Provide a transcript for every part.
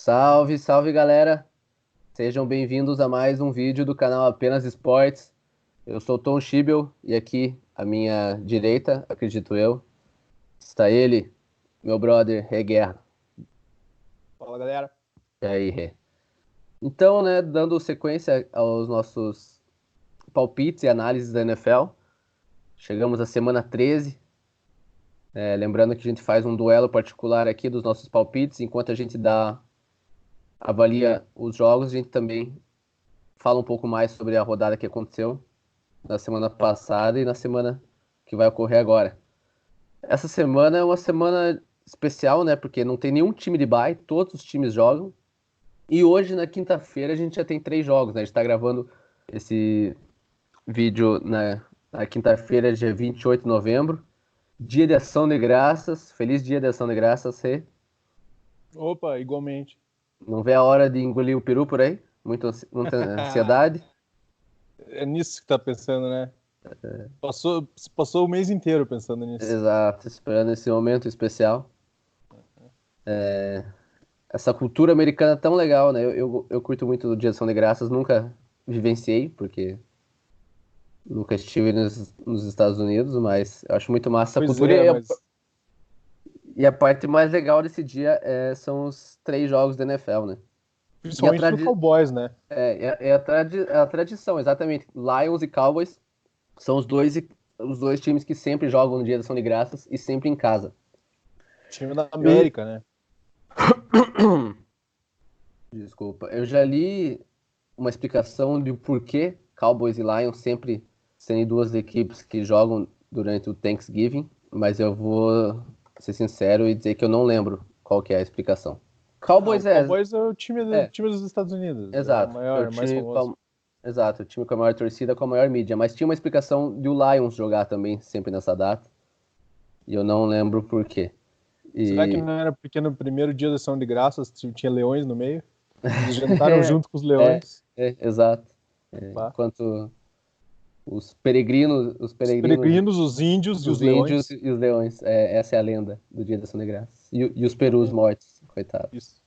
Salve, salve galera! Sejam bem-vindos a mais um vídeo do canal Apenas Esportes. Eu sou Tom Schibel e aqui à minha direita, acredito eu, está ele, meu brother Rê Guerra. Fala, galera. E aí, Rê? Então, né, dando sequência aos nossos palpites e análises da NFL, chegamos à semana 13. Lembrando que a gente faz um duelo particular aqui dos nossos palpites, enquanto a gente avalia os jogos, a gente também fala um pouco mais sobre a rodada que aconteceu na semana passada e na semana que vai ocorrer agora. Essa semana é uma semana especial, né? Porque não tem nenhum time de bye, todos os times jogam. E hoje, na quinta-feira, a gente já tem 3 jogos, né? A gente tá gravando esse vídeo na quinta-feira, dia 28 de novembro. Dia de Ação de Graças. Feliz Dia de Ação de Graças, Rê. Opa, igualmente. Não vê a hora de engolir o peru por aí? Muita ansiedade. É nisso que tá pensando, né? Passou o mês inteiro pensando nisso. Exato, esperando esse momento especial. Essa cultura americana tão legal, né? Eu curto muito o Dia de Ação de Graças, nunca vivenciei, porque nunca estive nos Estados Unidos, mas eu acho muito massa essa Pois cultura. é, mas E a parte mais legal desse dia são os 3 jogos da NFL, né? E a, principalmente do tradi Cowboys, né? é a tradição, exatamente. Lions e Cowboys são os dois times que sempre jogam no Dia de Ação de Graças e sempre em casa. Time da Eu, América, né? Desculpa, eu já li uma explicação de por que Cowboys e Lions sempre serem duas equipes que jogam durante o Thanksgiving, mas eu vou ser sincero e dizer que eu não lembro qual que é a explicação. Ah, o Cowboys Cowboys é o time, é, time dos Estados Unidos. É o exato, é o maior, mais time famoso. exato, o time com a maior torcida, com a maior mídia, mas tinha uma explicação de o Lions jogar também sempre nessa data, e eu não lembro por quê. Será que E não era porque no primeiro dia da Ação de Graças tinha leões no meio? Eles jantaram junto com os é, leões. exato. Pá. Enquanto os peregrinos, os Os peregrinos, peregrinos, os índios e os os índios leões. e os leões. Essa é a lenda do Dia da Ação de Graças. E os perus Exatamente. mortos, coitado. Isso.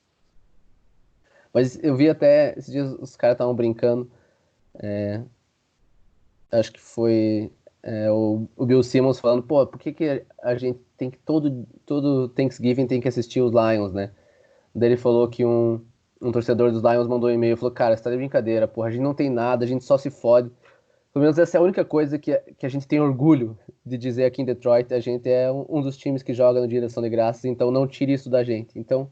Mas eu vi até, esses dias os caras estavam brincando, acho que foi o Bill Simmons falando, pô, por que a gente tem que, todo Thanksgiving tem que assistir os Lions, né? Daí ele falou que um torcedor dos Lions mandou um e-mail, falou, cara, você tá de brincadeira, porra, a gente não tem nada, a gente só se fode. Pelo menos essa é a única coisa que a gente tem orgulho de dizer aqui em Detroit. A gente é um dos times que joga no Dia da Ação de Graças, então não tire isso da gente. Então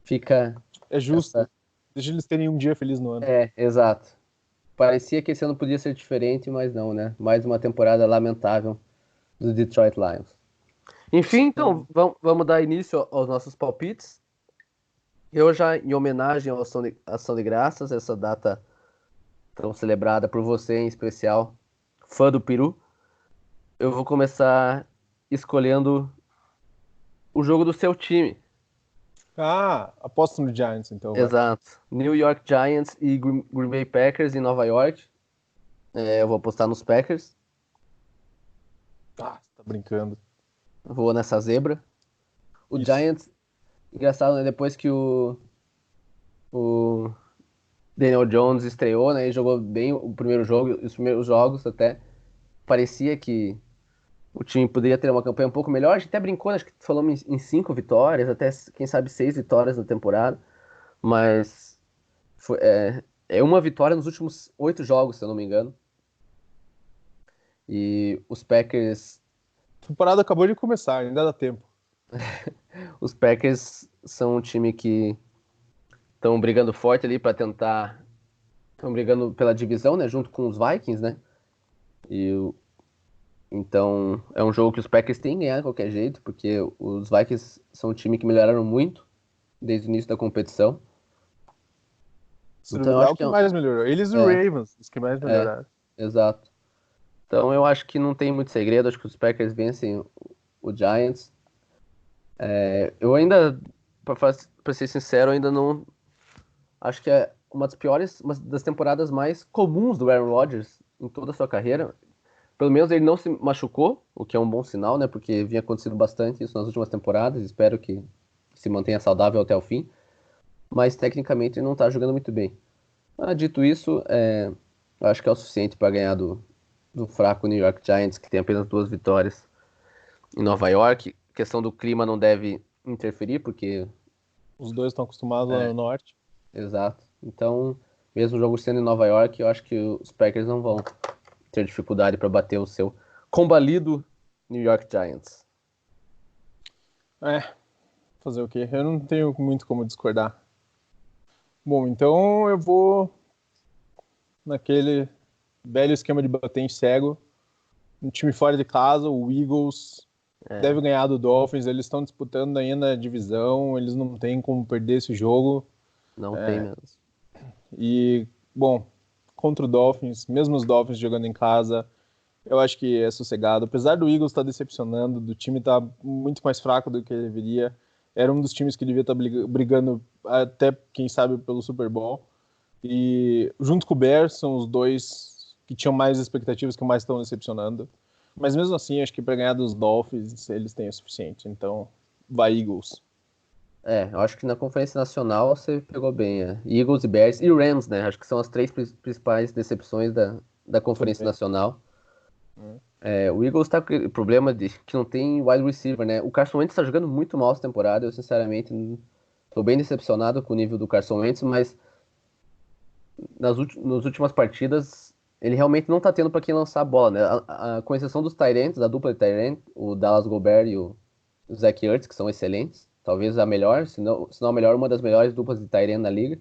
fica É justo. essa. Deixa eles terem um dia feliz no ano. Exato. Parecia que esse ano podia ser diferente, mas não, né? Mais uma temporada lamentável do Detroit Lions. Enfim, então, vamos dar início aos nossos palpites. Eu já, em homenagem à Ação de Graças, essa data tão celebrada por você em especial, fã do Peru, eu vou começar escolhendo o jogo do seu time. Ah, aposto no Giants, então, vai. Exato. New York Giants e Green Bay Packers em Nova York. Eu vou apostar nos Packers. Ah, você tá brincando. Vou nessa zebra. O Isso. Giants, engraçado, né? Depois que o Daniel Jones estreou, né? Ele jogou bem o primeiro jogo, os primeiros jogos até. Parecia que o time poderia ter uma campanha um pouco melhor. A gente até brincou, acho que falamos em 5 vitórias, até quem sabe 6 vitórias na temporada. Mas é uma vitória nos últimos 8 jogos, se eu não me engano. E A temporada acabou de começar, ainda dá tempo. os Packers são um time que estão brigando forte ali para tentar, estão brigando pela divisão, né, junto com os Vikings, né? Então é um jogo que os Packers têm que ganhar de qualquer jeito, porque os Vikings são um time que melhoraram muito desde o início da competição. Se Então eu duvidar, acho o que que mais melhorou? Eles e o é, Ravens, os que mais é, melhoraram. exato. Então eu acho que não tem muito segredo, acho que os Packers vencem o Giants. Eu ainda, para ser sincero, ainda não. Acho que é uma das temporadas mais comuns do Aaron Rodgers em toda a sua carreira. Pelo menos ele não se machucou, o que é um bom sinal, né? Porque vinha acontecendo bastante isso nas últimas temporadas. Espero que se mantenha saudável até o fim. mas tecnicamente ele não tá jogando muito bem. Dito isso, eu acho que é o suficiente para ganhar do fraco New York Giants, que tem apenas 2 vitórias em Nova York. A questão do clima não deve interferir, porque. Os dois estão acostumados lá no norte. Exato. Então, mesmo o jogo sendo em Nova York, eu acho que os Packers não vão ter dificuldade para bater o seu combalido New York Giants. Fazer o quê? Eu não tenho muito como discordar. Bom, então eu vou naquele velho esquema de bater em cego. Um time fora de casa, o Eagles, deve ganhar do Dolphins. Eles estão disputando ainda a divisão, eles não têm como perder esse jogo. Não tem mesmo. E, bom, contra o Dolphins, mesmo os Dolphins jogando em casa, eu acho que é sossegado. Apesar do Eagles estar decepcionando, do time estar muito mais fraco do que ele deveria, era um dos times que devia estar brigando até, quem sabe, pelo Super Bowl. E junto com o Bears, são os dois que tinham mais expectativas, que mais estão decepcionando. Mas mesmo assim, acho que para ganhar dos Dolphins, eles têm o suficiente. Então, vai Eagles. Eu acho que na Conferência Nacional você pegou bem. Eagles e Bears e Rams, né? Acho que são as 3 principais decepções da Conferência Também. Nacional. O Eagles tá com o problema de que não tem wide receiver, né? O Carson Wentz tá jogando muito mal essa temporada. Eu, sinceramente, tô bem decepcionado com o nível do Carson Wentz, mas nas últimas partidas ele realmente não tá tendo para quem lançar a bola, né? Com exceção dos tight ends, da dupla de tight end, o Dallas Goedert e o Zach Ertz, que são excelentes. Talvez a melhor, se não a melhor, uma das melhores duplas de tight end na liga.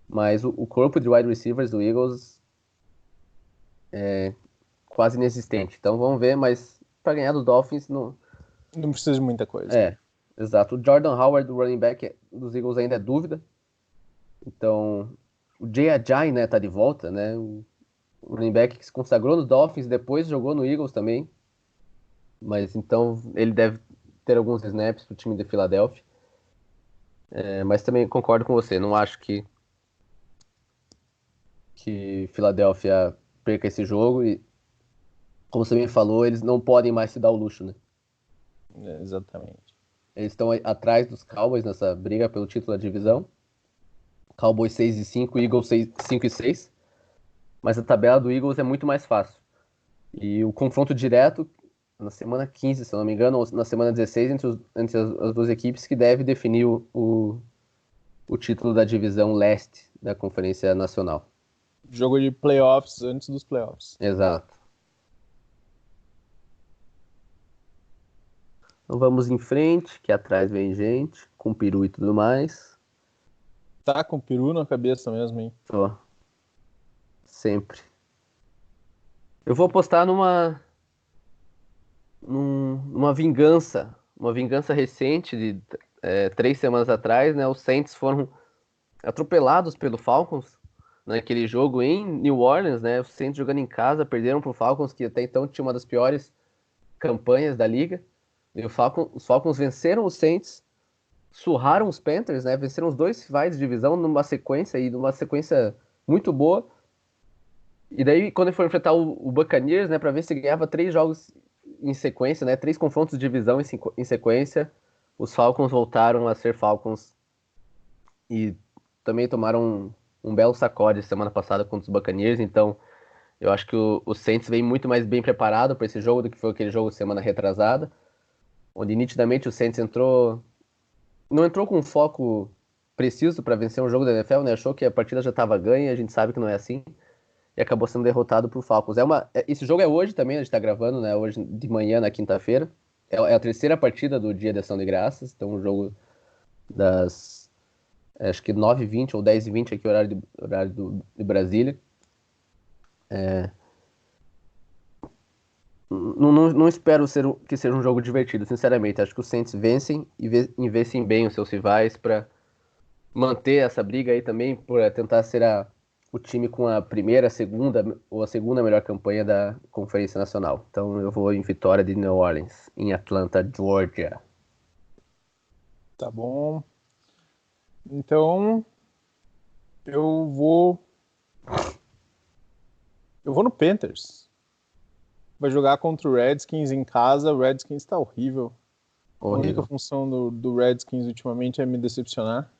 Mas o corpo de wide receivers do Eagles é quase inexistente. Então vamos ver, mas para ganhar do Dolphins, não. Não precisa de muita coisa. Exato. O Jordan Howard, do running back dos Eagles, ainda é dúvida. Então, o Jay Ajayi, né, tá de volta, né? O running back que se consagrou nos Dolphins, depois jogou no Eagles também. Mas então ele deve ter alguns snaps pro time de Filadélfia. Mas também concordo com você, não acho que Filadélfia perca esse jogo e, como você bem falou, eles não podem mais se dar o luxo, né? Exatamente. Eles estão atrás dos Cowboys nessa briga pelo título da divisão. Cowboys 6-5, Eagles 5-6. Mas a tabela do Eagles é muito mais fácil. E o confronto direto, na semana 15, se eu não me engano, ou na semana 16, entre as duas equipes, que deve definir o título da divisão leste da Conferência Nacional. Jogo de playoffs antes dos playoffs. Exato. Então vamos em frente, que atrás vem gente, com peru e tudo mais. Tá com o peru na cabeça mesmo, hein? Ó, sempre. Eu vou apostar numa vingança. Uma vingança recente de 3 semanas atrás, né? Os Saints foram atropelados pelo Falcons naquele jogo em New Orleans, né? Os Saints jogando em casa perderam pro Falcons, que até então tinha uma das piores campanhas da liga. E os Falcons venceram os Saints, surraram os Panthers, né? Venceram os dois rivais de divisão numa sequência muito boa. E daí, quando foram enfrentar o Buccaneers, né, para ver se ganhava 3 jogos em sequência, né, 3 confrontos de divisão em sequência, os Falcons voltaram a ser Falcons e também tomaram um belo sacode semana passada contra os Buccaneers. Então, eu acho que o Saints vem muito mais bem preparado para esse jogo do que foi aquele jogo semana retrasada, onde nitidamente o Saints não entrou com um foco preciso para vencer um jogo da NFL, né? Achou que a partida já estava ganha, a gente sabe que não é assim. E acabou sendo derrotado por Falcons. Esse jogo é hoje também, a gente tá gravando, né? Hoje de manhã, na quinta-feira. É a terceira partida do Dia de Ação de Graças. Então, um jogo das, acho que 9h20 ou 10h20 aqui, horário de Brasília. Não espero que seja um jogo divertido, sinceramente. Acho que os Saints vencem e vencem bem os seus rivais para manter essa briga aí também, para tentar ser o time com a primeira, segunda ou a segunda melhor campanha da Conferência Nacional. Então eu vou em vitória de New Orleans, em Atlanta, Georgia. Tá bom. Então, eu vou. Eu vou no Panthers. Vai jogar contra o Redskins em casa. O Redskins tá horrível. A única Horrível. função do Redskins ultimamente é me decepcionar.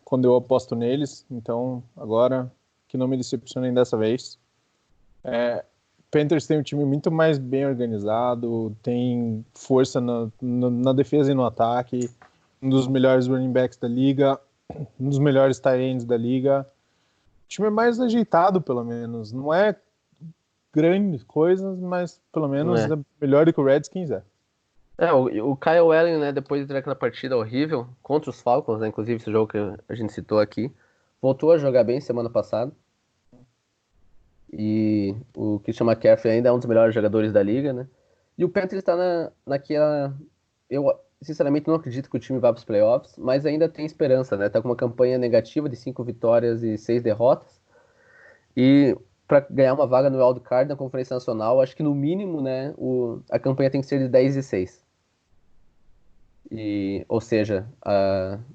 quando eu aposto neles. Então, agora que não me decepcionem dessa vez. Panthers tem um time muito mais bem organizado, tem força na defesa e no ataque, um dos melhores running backs da liga, um dos melhores tight ends da liga. O time é mais ajeitado, pelo menos. Não é grandes coisas, mas pelo menos é melhor do que o Redskins é. O Kyle Allen, né, depois daquela partida horrível contra os Falcons, né, inclusive esse jogo que a gente citou aqui, voltou a jogar bem semana passada. E o Christian McCaffrey ainda é um dos melhores jogadores da liga, né? E o Panthers está naquela... Eu, sinceramente, não acredito que o time vá para os playoffs, mas ainda tem esperança, né? Tá com uma campanha negativa de 5 vitórias e 6 derrotas. E para ganhar uma vaga no wild card na Conferência Nacional, acho que no mínimo, né, a campanha tem que ser de 10-6. Ou seja,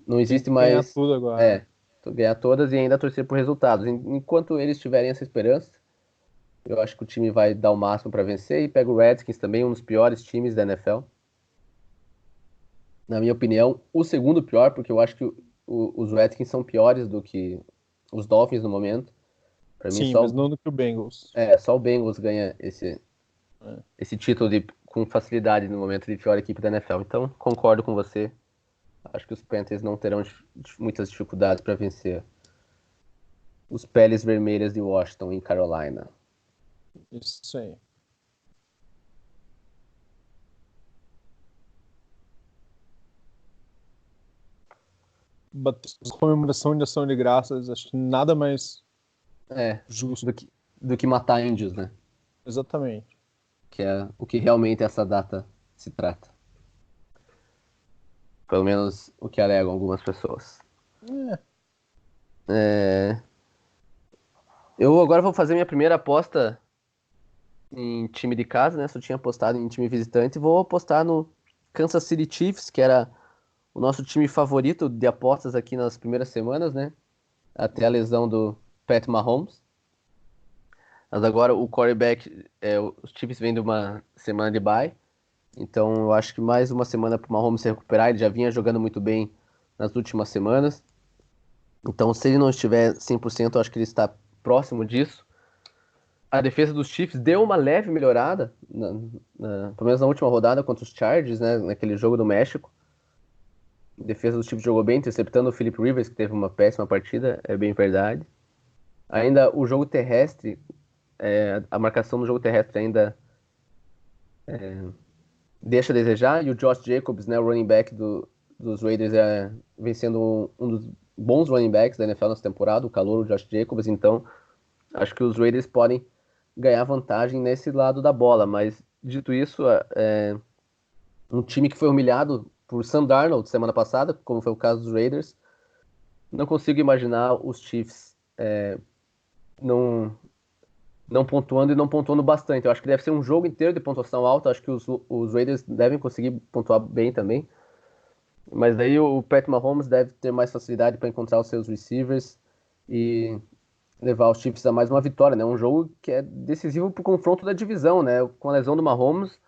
não Tem existe que ganhar mais... tudo agora. Ganhar todas e ainda torcer por resultados. Enquanto eles tiverem essa esperança, eu acho que o time vai dar o máximo para vencer e pega o Redskins também, um dos piores times da NFL. Na minha opinião, o segundo pior, porque eu acho que os Redskins são piores do que os Dolphins no momento. Para mim, Sim, mas não do que o Bengals. só o Bengals ganha esse título com facilidade no momento de pior equipe da NFL. Então, concordo com você. Acho que os Panthers não terão muitas dificuldades para vencer os Peles Vermelhas de Washington em Carolina. Isso aí. Comemoração de ação de graças, acho que nada mais justo. Do que matar índios, né? Exatamente. Que é o que realmente essa data se trata. Pelo menos o que alegam algumas pessoas. Eu agora vou fazer minha primeira aposta em time de casa, né? Só tinha apostado em time visitante. Vou apostar no Kansas City Chiefs, que era o nosso time favorito de apostas aqui nas primeiras semanas, né? Até a lesão do Pat Mahomes. Mas agora o quarterback, os Chiefs vêm de uma semana de bye. Então eu acho que mais uma semana para o Mahomes se recuperar. Ele já vinha jogando muito bem nas últimas semanas. Então se ele não estiver 100%, eu acho que ele está próximo disso. A defesa dos Chiefs deu uma leve melhorada, pelo menos na última rodada contra os Chargers, né, naquele jogo do México. A defesa dos Chiefs jogou bem, interceptando o Philip Rivers, que teve uma péssima partida, é bem verdade. Ainda o jogo terrestre, a marcação do jogo terrestre ainda deixa a desejar, e o Josh Jacobs, né, o running back dos Raiders, vem sendo um dos bons running backs da NFL nessa temporada, o calouro Josh Jacobs, então acho que os Raiders podem ganhar vantagem nesse lado da bola, mas dito isso, um time que foi humilhado por Sam Darnold semana passada, como foi o caso dos Raiders, não consigo imaginar os Chiefs não pontuando e não pontuando bastante. Eu acho que deve ser um jogo inteiro de pontuação alta, acho que os Raiders devem conseguir pontuar bem também, mas daí o Pat Mahomes deve ter mais facilidade para encontrar os seus receivers e levar os Chiefs a mais uma vitória, né? Um jogo que é decisivo para o confronto da divisão, né? Com a lesão do Mahomes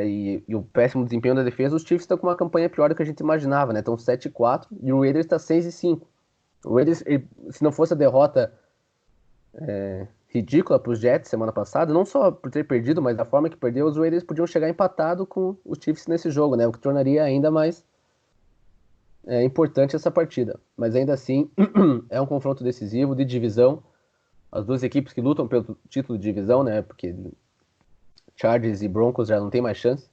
e o péssimo desempenho da defesa, os Chiefs estão com uma campanha pior do que a gente imaginava, né? Estão 7-4 e o Raiders está 6-5. O Raiders, se não fosse a derrota ridícula para os Jets semana passada, não só por ter perdido, mas da forma que perdeu, os Raiders podiam chegar empatado com os Chiefs nesse jogo, né? O que tornaria ainda mais importante essa partida. Mas ainda assim, é um confronto decisivo de divisão. As duas equipes que lutam pelo título de divisão, né? Porque Chargers e Broncos já não tem mais chance.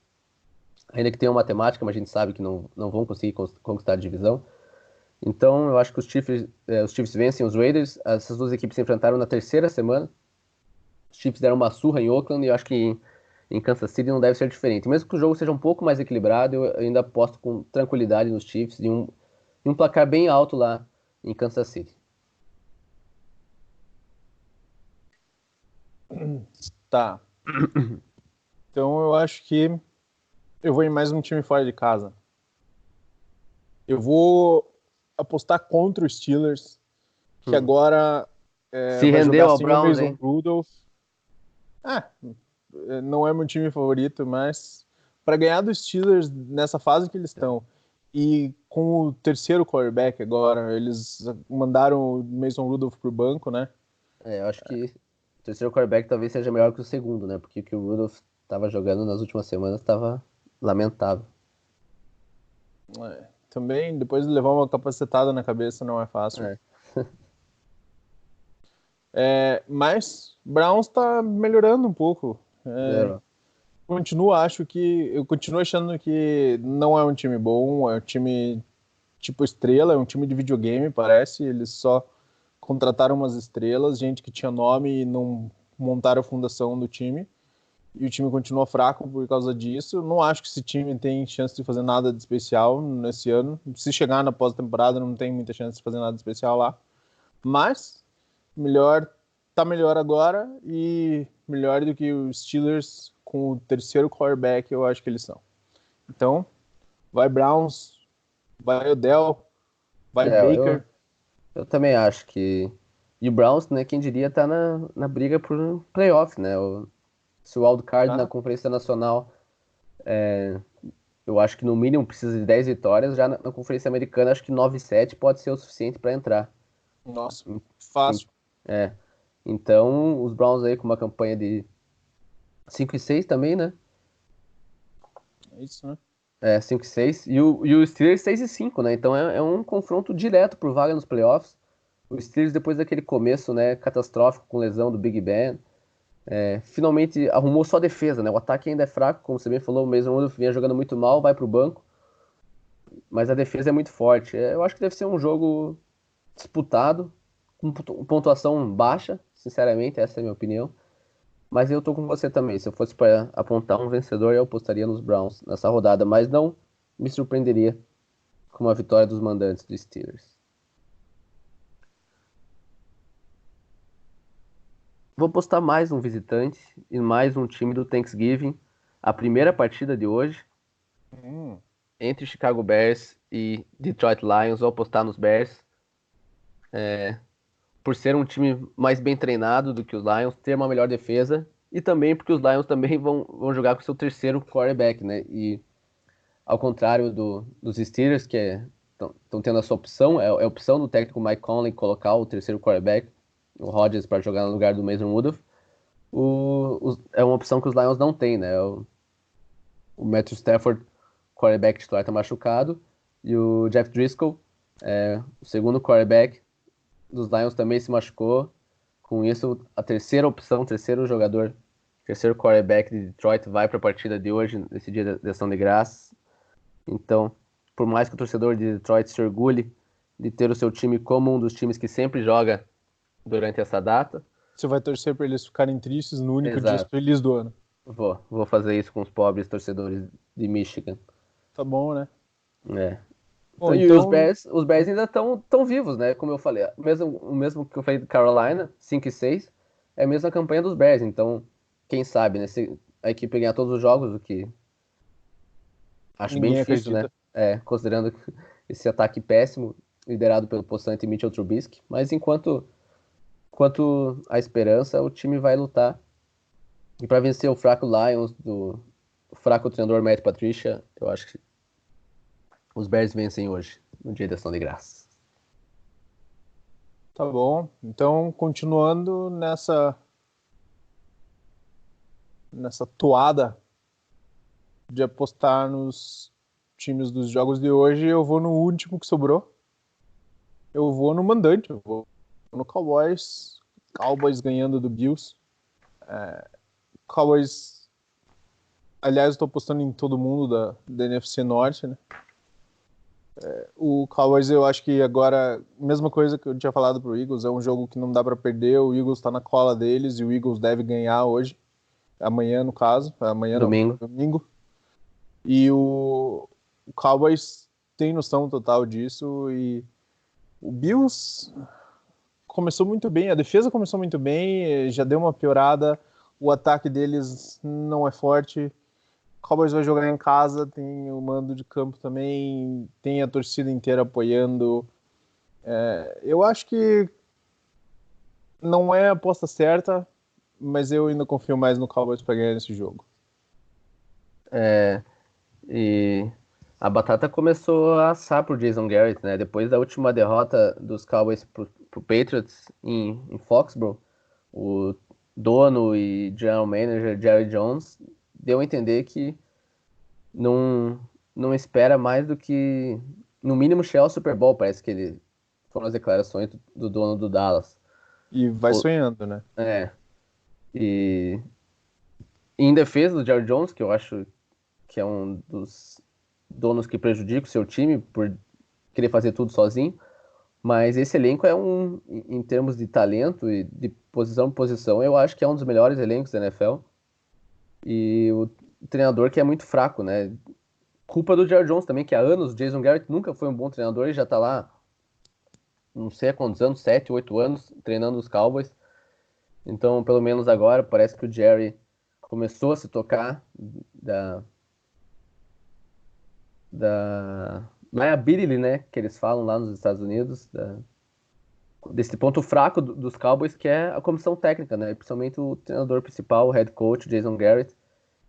Ainda que tenham matemática, mas a gente sabe que não vão conseguir conquistar a divisão. Então, eu acho que os Chiefs vencem os Raiders. Essas duas equipes se enfrentaram na terceira semana. Os Chiefs deram uma surra em Oakland e eu acho que em Kansas City não deve ser diferente. Mesmo que o jogo seja um pouco mais equilibrado, eu ainda aposto com tranquilidade nos Chiefs e um placar bem alto lá em Kansas City. Tá. Então eu acho que eu vou em mais um time fora de casa. Eu vou apostar contra os Steelers, que agora Se vai rendeu jogar ao sem o Browns, Mason hein? Rudolph. Não é meu time favorito, mas para ganhar dos Steelers nessa fase que eles estão E com o terceiro quarterback agora, eles mandaram o Mason Rudolph pro banco, né? Eu acho que o terceiro quarterback talvez seja melhor que o segundo, né? Porque o que o Rudolph estava jogando nas últimas semanas estava lamentável. Também, depois de levar uma capacetada na cabeça, não é fácil. É. Mas Browns tá melhorando um pouco. Melhorou. Eu continuo achando que não é um time bom, é um time tipo estrela, é um time de videogame, parece. Eles só contrataram umas estrelas, gente que tinha nome e não montaram a fundação do time. E o time continua fraco por causa disso. Não acho que esse time tem chance de fazer nada de especial nesse ano. Se chegar na pós-temporada, não tem muita chance de fazer nada de especial lá. Mas melhor, tá melhor agora e melhor do que os Steelers com o terceiro quarterback, eu acho que eles são. Então, vai Browns, vai Odell, vai É, eu, Baker. eu também acho que. E o Browns, né, quem diria, tá na briga por playoff, né? Se o wildcard na Tá? Conferência Nacional, eu acho que no mínimo precisa de 10 vitórias, já na Conferência Americana, acho que 9-7 pode ser o suficiente para entrar. Nossa, Em- fácil. É. Então, os Browns aí com uma campanha de 5-6 também, né? É isso, né? 5-6. E o Steelers 6-5, né? Então é um confronto direto por vaga nos playoffs. O Steelers, depois daquele começo, né, catastrófico com lesão do Big Ben, finalmente arrumou só a defesa, né? O ataque ainda é fraco, como você bem falou, o Mason Rudolph vinha jogando muito mal, vai pro banco, mas a defesa é muito forte. Eu acho que deve ser um jogo disputado, com pontuação baixa, sinceramente, essa é a minha opinião. Mas eu tô com você também. Se eu fosse para apontar um vencedor, eu apostaria nos Browns nessa rodada, mas não me surpreenderia com uma vitória dos mandantes dos Steelers. Vou postar mais um visitante e mais um time do Thanksgiving. A primeira partida de hoje, Hum, entre Chicago Bears e Detroit Lions. Vou apostar nos Bears, por ser um time mais bem treinado do que os Lions, ter uma melhor defesa e também porque os Lions também vão jogar com seu terceiro quarterback, né? E ao contrário dos Steelers, que estão tendo essa opção, é a opção do técnico Mike Conley colocar o terceiro quarterback, o Rodgers, para jogar no lugar do Mason Rudolph. É uma opção que os Lions não têm, né? O Matthew Stafford, quarterback titular, está machucado, e o Jeff Driscoll, o segundo quarterback dos Lions, também se machucou. Com isso, a terceira opção, terceiro jogador, terceiro quarterback de Detroit vai para a partida de hoje, nesse dia de ação de graças. Então, por mais que o torcedor de Detroit se orgulhe de ter o seu time como um dos times que sempre joga durante essa data, você vai torcer para eles ficarem tristes no único dia exato, feliz do ano. vou fazer isso com os pobres torcedores de Michigan. Tá bom, né? É. Bom, Então, e os então, Bears, os Bears ainda estão tão vivos, né? Como eu falei, o mesmo que eu falei do Carolina, 5-6, é a mesma campanha dos Bears. Então, quem sabe, né? Se a equipe ganhar todos os jogos, o que acho bem ninguém difícil, né? acredita. Considerando esse ataque péssimo, liderado pelo possante Mitchell Trubisky. Mas enquanto a esperança, o time vai lutar. E para vencer o fraco Lions, o fraco treinador Matt Patricia, eu acho que os Bears vencem hoje, no dia da ação de graças. Tá bom. Então, continuando nessa toada de apostar nos times dos jogos de hoje, eu vou no último que sobrou. Eu vou no mandante, eu vou no Cowboys. Cowboys ganhando do Bills. Cowboys, aliás, eu tô apostando em todo mundo da NFC Norte, né? O Cowboys, eu acho que agora, mesma coisa que eu tinha falado pro Eagles, é um jogo que não dá para perder. O Eagles tá na cola deles e o Eagles deve ganhar hoje. Amanhã, no caso. Amanhã não, Domingo. domingo. E o Cowboys tem noção total disso. E o Bills começou muito bem, a defesa começou muito bem, já deu uma piorada. O ataque deles não é forte. O Cowboys vai jogar em casa, tem o mando de campo também, tem a torcida inteira apoiando. Eu acho que não é a aposta certa, mas eu ainda confio mais no Cowboys para ganhar esse jogo. É, e A batata começou a assar pro Jason Garrett, né? Depois da última derrota dos Cowboys pro Patriots em Foxborough, o dono e general manager Jerry Jones deu a entender que não, não espera mais do que, no mínimo, chegar ao Super Bowl, parece que ele foram as declarações do dono do Dallas. E vai sonhando, né? É, e em defesa do Jerry Jones, que eu acho que é um dos donos que prejudica o seu time por querer fazer tudo sozinho, mas esse elenco é em termos de talento e de posição por posição, eu acho que é um dos melhores elencos da NFL. E o treinador que é muito fraco, né? Culpa do Jerry Jones também, que há anos o Jason Garrett nunca foi um bom treinador e já tá lá, não sei há quantos anos, 7, 8 anos, treinando os Cowboys. Então, pelo menos agora, parece que o Jerry começou a se tocar da, da liability, né, que eles falam lá nos Estados Unidos, desse ponto fraco dos Cowboys, que é a comissão técnica, né, principalmente o treinador principal, o head coach, Jason Garrett.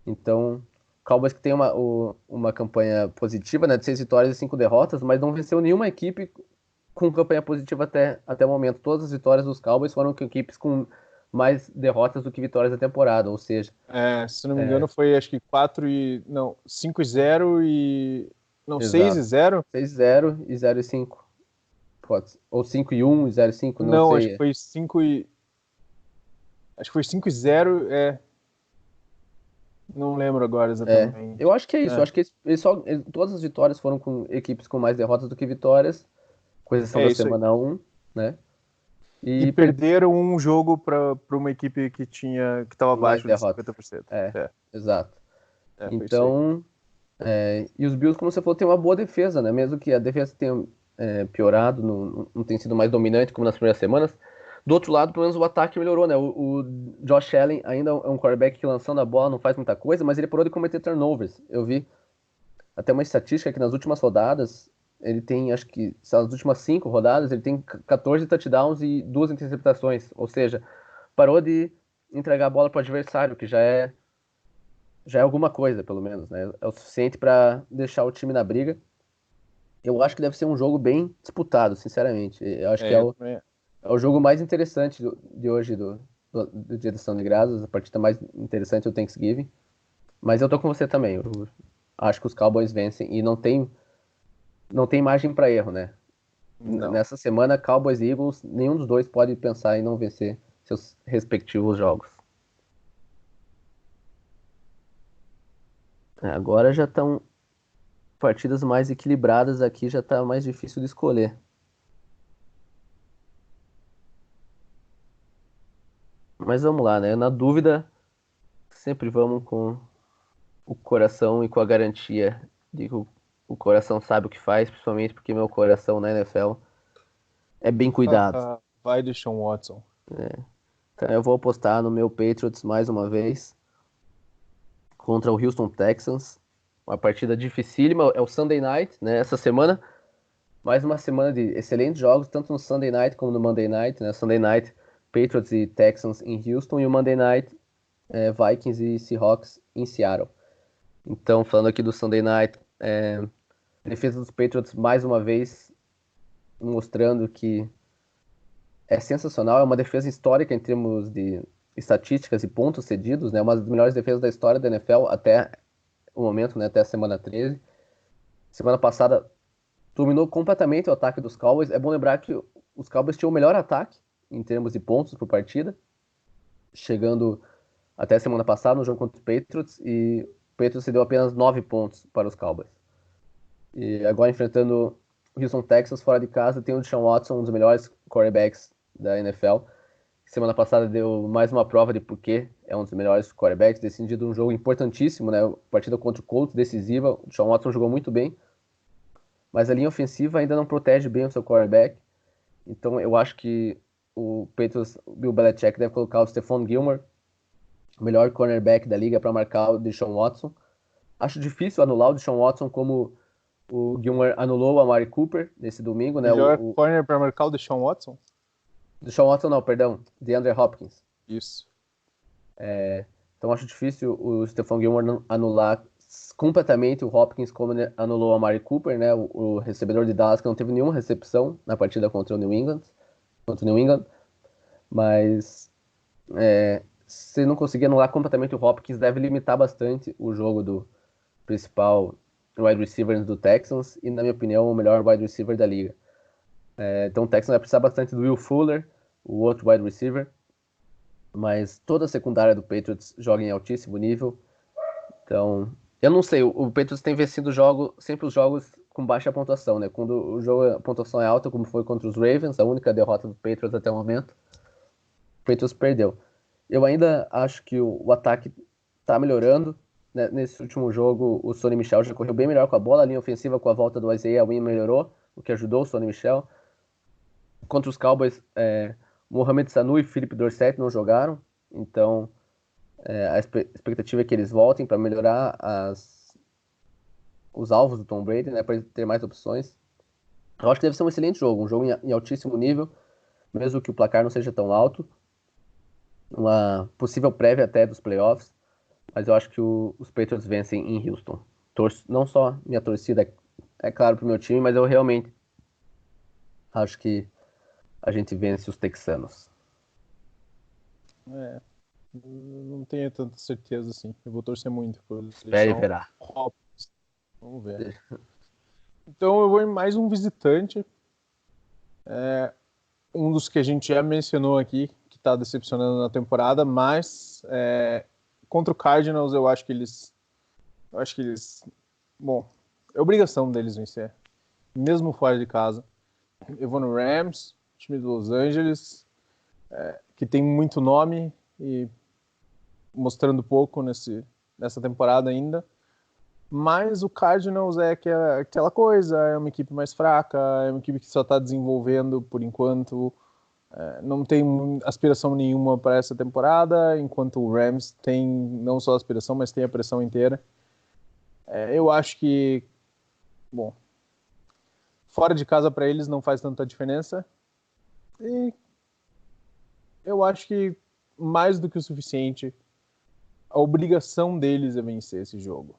Então, Cowboys que tem uma campanha positiva, né, de 6 vitórias e 5 derrotas, mas não venceu nenhuma equipe com campanha positiva até o momento. Todas as vitórias dos Cowboys foram com equipes com mais derrotas do que vitórias da temporada, ou seja, Se não me engano, foi acho que 5-0 e. Não, exato. 6-0? 6-0 e 0-5. Pode ser. Ou 5-1 e 0-5, não Não, acho que sei. foi 5 e. Acho que foi 5-0, Não lembro agora Eu exatamente. acho que é isso. Eu acho que todas as vitórias foram com equipes com mais derrotas do que vitórias, com exceção É da isso aí. semana 1, né? E E perderam um jogo para uma equipe que estava mais abaixo de derrotas. 50%. É, exato. Foi isso aí. Então, e os Bills, como você falou, tem uma boa defesa, né? Mesmo que a defesa tenha piorado, não tem sido mais dominante como nas primeiras semanas. Do outro lado, pelo menos o ataque melhorou, né? O Josh Allen ainda é um quarterback que lançando a bola não faz muita coisa, mas ele parou de cometer turnovers. Eu vi até uma estatística que nas últimas rodadas, ele tem, acho que, nas últimas 5 rodadas, ele tem 14 touchdowns e 2 interceptações. Ou seja, parou de entregar a bola para o adversário, que já é alguma coisa, pelo menos, né? É o suficiente para deixar o time na briga. Eu acho que deve ser um jogo bem disputado, sinceramente. Eu acho que Eu também. é o jogo mais interessante de hoje, do Dia de Ação de Graças. A partida mais interessante é o Thanksgiving. Mas eu tô com você também. Eu acho que os Cowboys vencem e não tem margem para erro, né? Não. Nessa semana, Cowboys e Eagles, nenhum dos dois pode pensar em não vencer seus respectivos jogos. Agora já estão partidas mais equilibradas aqui, já tá mais difícil de escolher. Mas vamos lá, né? Na dúvida, sempre vamos com o coração e com a garantia de que o coração sabe o que faz, principalmente porque meu coração na NFL é bem cuidado. Vai de Sean Watson. Então eu vou apostar no meu Patriots mais uma vez contra o Houston Texans. Uma partida dificílima, é o Sunday Night, né? Essa semana, mais uma semana de excelentes jogos, tanto no Sunday Night como no Monday Night, né? Sunday Night, Patriots e Texans em Houston, e o Monday Night, Vikings e Seahawks em Seattle. Então, falando aqui do Sunday Night, a defesa dos Patriots mais uma vez mostrando que é sensacional, é uma defesa histórica em termos de estatísticas e pontos cedidos, né? Uma das melhores defesas da história da NFL até o momento, né? Até a semana 13. Semana passada dominou completamente o ataque dos Cowboys. É bom lembrar que os Cowboys tinham o melhor ataque em termos de pontos por partida, chegando até a semana passada no jogo contra os Patriots, e o Patriots cedeu apenas 9 pontos para os Cowboys. E agora enfrentando o Houston Texans fora de casa, tem o Deshaun Watson, um dos melhores quarterbacks da NFL. Semana passada deu mais uma prova de porquê é um dos melhores quarterbacks, decidido um jogo importantíssimo, né? Partida contra o Colts, decisiva. O Deshaun Watson jogou muito bem, mas a linha ofensiva ainda não protege bem o seu quarterback. Então eu acho que o Patriots, o Bill Belichick deve colocar o Stephon Gilmore, o melhor cornerback da liga, para marcar o Deshaun Watson. Acho difícil anular o Deshaun Watson como o Gilmore anulou o Amari Cooper nesse domingo, né? Melhor O corner para marcar o Deshaun Watson? Deshaun Watson não, perdão, DeAndre Hopkins. Isso. Então acho difícil o Stephon Gilmore anular completamente o Hopkins, como ele anulou a Amari Cooper, né? O recebedor de Dallas que não teve nenhuma recepção na partida contra o New England, mas se não conseguir anular completamente o Hopkins, deve limitar bastante o jogo do principal wide receiver do Texans e, na minha opinião, o melhor wide receiver da liga. Então o Texans vai precisar bastante do Will Fuller, o outro wide receiver, mas toda a secundária do Patriots joga em altíssimo nível. Então, eu não sei, o Patriots tem vencido sempre os jogos com baixa pontuação, né? Quando o jogo, a pontuação é alta, como foi contra os Ravens, a única derrota do Patriots até o momento, o Patriots perdeu. Eu ainda acho que o ataque tá melhorando, né? Nesse último jogo, o Sonny Michel já correu bem melhor com a bola, a linha ofensiva com a volta do Isaiah Wynn melhorou, o que ajudou o Sonny Michel. Contra os Cowboys, Mohamed Sanu e Philip Dorsett não jogaram, então a expectativa é que eles voltem para melhorar os alvos do Tom Brady, né, para ele ter mais opções. Eu acho que deve ser um excelente jogo, um jogo em altíssimo nível, mesmo que o placar não seja tão alto. Uma possível prévia até dos playoffs, mas eu acho que os Patriots vencem em Houston. Não só minha torcida, é claro, pro meu time, mas eu realmente acho que a gente vence os texanos. Não tenho tanta certeza assim. Eu vou torcer muito por eles. Espere e verá. Vamos ver. Então eu vou em mais um visitante. Um dos que a gente já mencionou aqui, que está decepcionando na temporada, mas contra o Cardinals eu acho que eles. Bom, é obrigação deles vencer. Mesmo fora de casa. Eu vou no Rams, time de Los Angeles, que tem muito nome e mostrando pouco nessa temporada ainda. Mas o Cardinals é aquela coisa, é uma equipe mais fraca, é uma equipe que só está desenvolvendo por enquanto, não tem aspiração nenhuma para essa temporada, enquanto o Rams tem não só a aspiração, mas tem a pressão inteira. Eu acho que, bom, fora de casa para eles não faz tanta diferença. E eu acho que mais do que o suficiente, a obrigação deles é vencer esse jogo.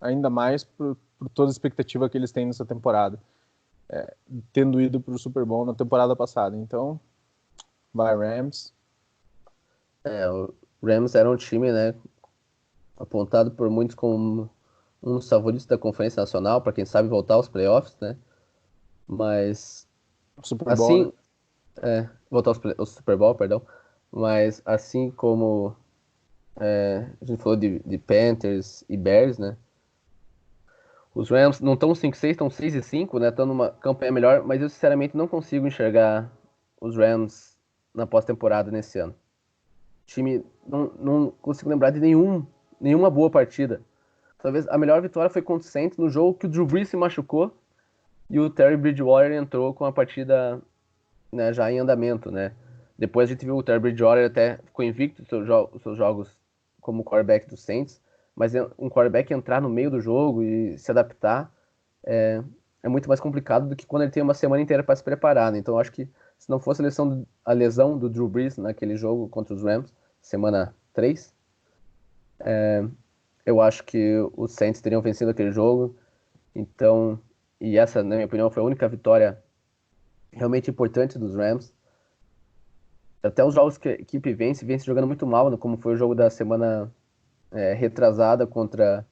Ainda mais por toda a expectativa que eles têm nessa temporada, tendo ido para o Super Bowl na temporada passada. Então, vai Rams. O Rams era um time, né, apontado por muitos como um dos favoritos da Conferência Nacional, para quem sabe voltar aos playoffs, né? Mas Super Bowl, assim, né? voltar ao Super Bowl, perdão. Mas assim como a gente falou de Panthers e Bears, né? Os Rams não estão 5-6, estão 6-5, né? Estão numa campanha melhor, mas eu sinceramente não consigo enxergar os Rams na pós-temporada nesse ano. O time, não consigo lembrar de nenhuma boa partida. Talvez a melhor vitória foi contra o Saints no jogo que o Drew Brees se machucou e o Terry Bridgewater entrou com a partida, né, já em andamento, né? Depois a gente viu o Terry Bridgewater até ficou invicto os seus jogos como quarterback do Saints, mas um quarterback entrar no meio do jogo e se adaptar é muito mais complicado do que quando ele tem uma semana inteira para se preparar, né? Então eu acho que se não fosse a lesão do Drew Brees naquele jogo contra os Rams, semana 3, eu acho que os Saints teriam vencido aquele jogo. Então, e essa, na minha opinião, foi a única vitória realmente importante dos Rams. Até os jogos que a equipe vence jogando muito mal, né? Como foi o jogo da semana retrasada contra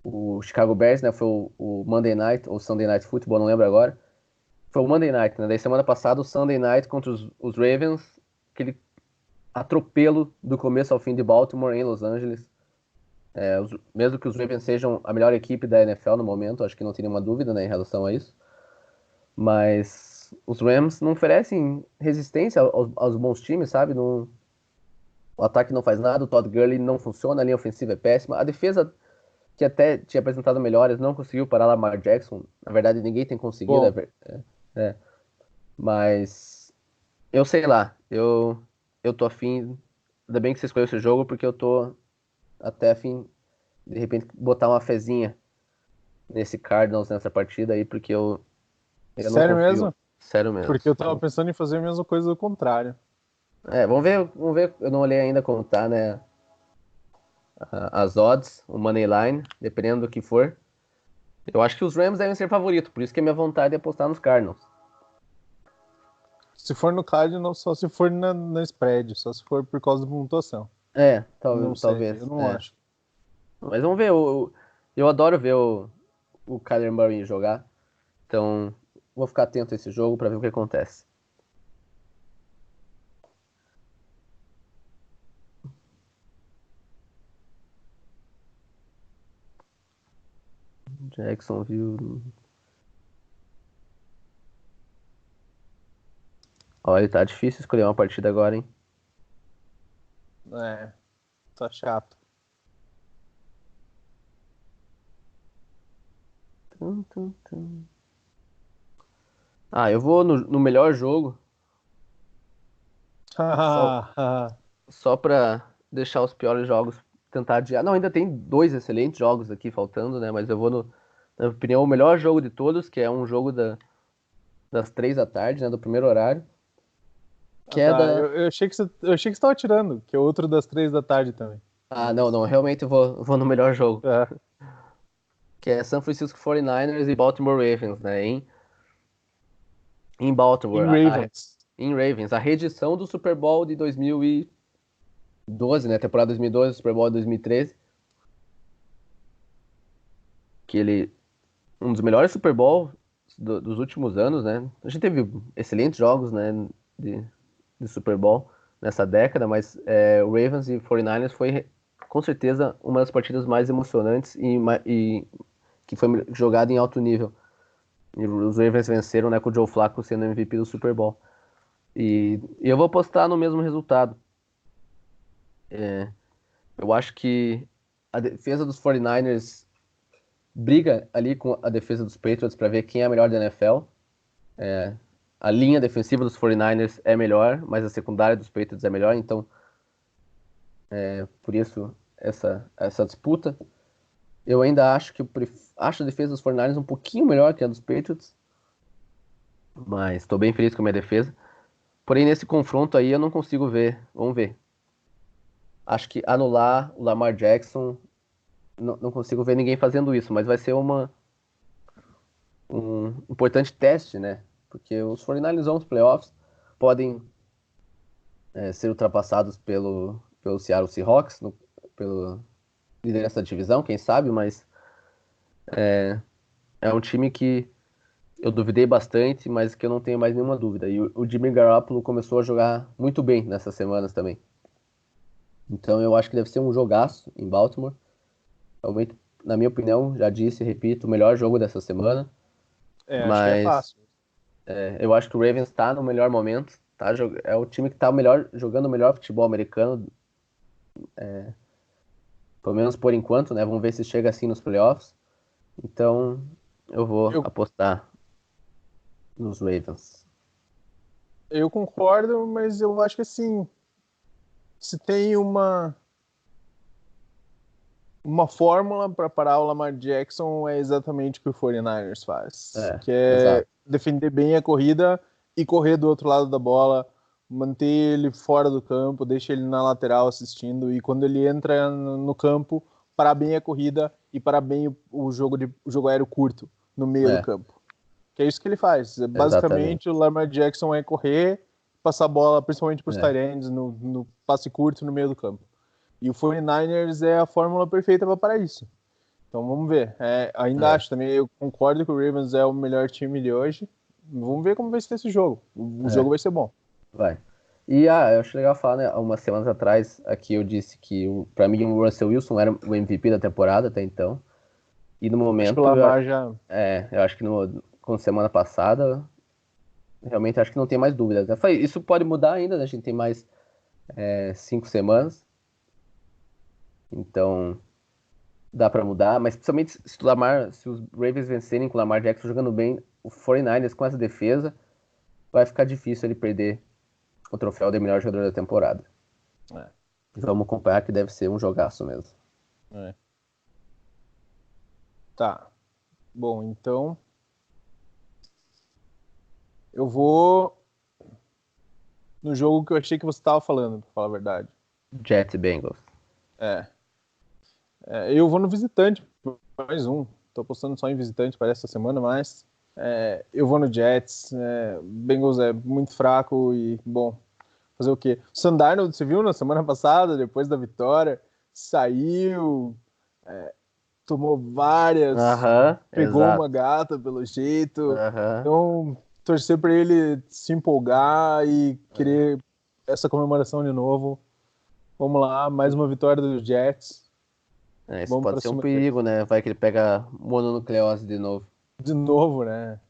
o Chicago Bears, né? Foi o Monday Night ou Sunday Night Football, não lembro agora. Foi o Monday Night, né? Daí semana passada o Sunday Night contra os Ravens, aquele atropelo do começo ao fim de Baltimore em Los Angeles. Mesmo que os Ravens sejam a melhor equipe da NFL no momento, acho que não tem nenhuma dúvida, né, em relação a isso. Mas os Rams não oferecem resistência aos bons times, sabe? O ataque não faz nada, o Todd Gurley não funciona, a linha ofensiva é péssima. A defesa, que até tinha apresentado melhores, não conseguiu parar Lamar Jackson. Na verdade, ninguém tem conseguido. Bom, Mas eu sei lá, eu tô afim. Ainda bem que você escolheu esse jogo, porque eu tô até afim, de repente, botar uma fezinha nesse Cardinals nessa partida aí, porque eu não sério confio. mesmo? Sério mesmo. Porque eu tava pensando em fazer a mesma coisa do contrário. Vamos ver. Eu não olhei ainda como tá, né? as odds, o money line, dependendo do que for. Eu acho que os Rams devem ser favoritos, por isso que a minha vontade é apostar nos Cardinals. Se for no Cardinals, só se for na spread, só se for por causa da pontuação. Não sei, Talvez. eu não acho. Mas vamos ver. Eu adoro ver o Kyler Murray jogar. Então, vou ficar atento a esse jogo para ver o que acontece. Jacksonville. Olha, tá difícil escolher uma partida agora, hein? Tá chato. Eu vou no melhor jogo, só, só pra deixar os piores jogos tentar adiar. Não, ainda tem 2 excelentes jogos aqui faltando, né? Mas eu vou na minha opinião, o melhor jogo de todos, que é um jogo das 3 da tarde, né? Do primeiro horário. Que é Tá. da. Eu achei que você tava tirando, que é outro das 3 da tarde também. Não, realmente eu vou no melhor jogo. É. Que é San Francisco 49ers e Baltimore Ravens, né? Em Baltimore, Em Ravens. em Ravens, a reedição do Super Bowl de 2012, né? Temporada 2012, Super Bowl de 2013. Um dos melhores Super Bowl dos últimos anos, né? A gente teve excelentes jogos, né? De, de Super Bowl nessa década, mas o Ravens e 49ers foi com certeza uma das partidas mais emocionantes e que foi jogada em alto nível. E os Ravens venceram, né, com o Joe Flacco sendo MVP do Super Bowl. E eu vou apostar no mesmo resultado. Eu acho que a defesa dos 49ers briga ali com a defesa dos Patriots para ver quem é a melhor da NFL. A linha defensiva dos 49ers é melhor, mas a secundária dos Patriots é melhor, então por isso essa disputa. Eu ainda acho que acho a defesa dos 49ers um pouquinho melhor que a dos Patriots, mas estou bem feliz com a minha defesa. Porém, nesse confronto aí eu não consigo ver. Vamos ver. Acho que anular o Lamar Jackson, não consigo ver ninguém fazendo isso, mas vai ser um importante teste, né? Porque os 49ers vão aos playoffs, podem ser ultrapassados pelo Seattle Seahawks, pelo liderança da divisão, quem sabe, mas é um time que eu duvidei bastante, mas que eu não tenho mais nenhuma dúvida. E o Jimmy Garoppolo começou a jogar muito bem nessas semanas também. Então eu acho que deve ser um jogaço em Baltimore. Realmente, na minha opinião, já disse e repito, o melhor jogo dessa semana. Acho que é Mas fácil. eu acho que o Ravens está no melhor momento. É o time que está jogando o melhor futebol americano, pelo menos por enquanto, né? Vamos ver se chega assim nos playoffs. Então, eu vou Eu, apostar nos Ravens. eu concordo, mas eu acho que assim, se tem uma fórmula para parar o Lamar Jackson, é exatamente o que o 49ers faz, que é Exato. defender bem a corrida e correr do outro lado da bola, manter ele fora do campo, deixar ele na lateral assistindo, e quando ele entra no campo, parar bem a corrida e parar bem o jogo aéreo curto no meio do É, campo. Que é isso que ele faz. exatamente. Basicamente, o Lamar Jackson é correr, passar a bola principalmente para os É, tight ends no passe curto no meio do campo. E o 49ers é a fórmula perfeita para isso. Então vamos ver. Ainda é, acho também, eu concordo que o Ravens é o melhor time de hoje. Vamos ver como vai ser esse jogo. O jogo é, vai ser bom. vai. Eu acho legal falar, né? Umas semanas atrás, aqui eu disse que, pra mim, o Russell Wilson era o MVP da temporada até então. E no Acho que o momento, Lamar já. eu acho que com semana passada, realmente acho que não tem mais dúvida, né? Isso pode mudar ainda, né? A gente tem mais 5 semanas, então dá pra mudar, mas principalmente se os Ravens vencerem com o Lamar Jackson jogando bem, o 49ers com essa defesa, vai ficar difícil ele perder o troféu de melhor jogador da temporada. É, Vamos acompanhar que deve ser um jogaço mesmo. é. Tá. Bom, então eu vou no jogo que eu achei que você estava falando, pra falar a verdade. Jets e Bengals. É. Eu vou no visitante, mais um. Tô apostando só em visitante para essa semana, mas eu vou no Jets. Bengals é muito fraco e, bom, fazer o quê? O Sam Darnold, você viu na semana passada, depois da vitória, saiu, tomou várias, Aham, pegou uma exato. gata pelo jeito. Aham. Então, torcer para ele se empolgar e querer essa comemoração de novo. Vamos lá, mais uma vitória dos Jets. Isso Vamos pode para ser um cima deles. perigo, né? Vai que ele pega mononucleose de novo. De novo, né?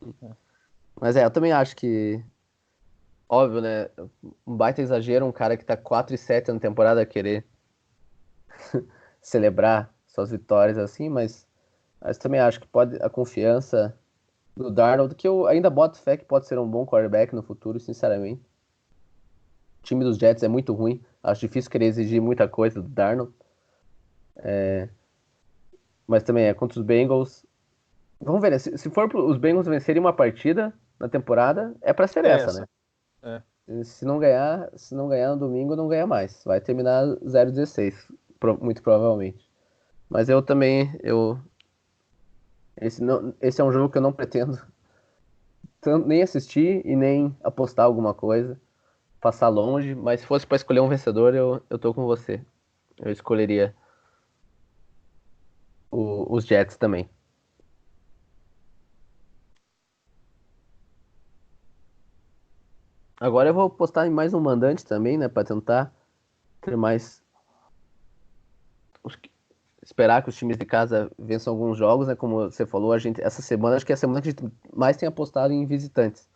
Mas eu também acho que, óbvio, né? Um baita exagero, um cara que tá 4-7 na temporada querer celebrar suas vitórias assim, mas também acho que pode a confiança do Darnold, que eu ainda boto fé que pode ser um bom quarterback no futuro, sinceramente. O time dos Jets é muito ruim, acho difícil querer exigir muita coisa do Darnold, mas também é contra os Bengals. Vamos ver, né? Se for os Bengals vencerem uma partida na temporada, é pra ser essa, né? Essa. É. Se não ganhar no domingo, não ganha mais. Vai terminar 0-16, muito provavelmente. Mas eu também, esse é um jogo que eu não pretendo nem assistir e nem apostar alguma coisa, passar longe, mas se fosse para escolher um vencedor, eu tô com você. Eu escolheria os Jets também. Agora eu vou apostar em mais um mandante também, né, para tentar ter mais os- esperar que os times de casa vençam alguns jogos, né, como você falou, a gente essa semana acho que é a semana que a gente mais tem apostado em visitantes.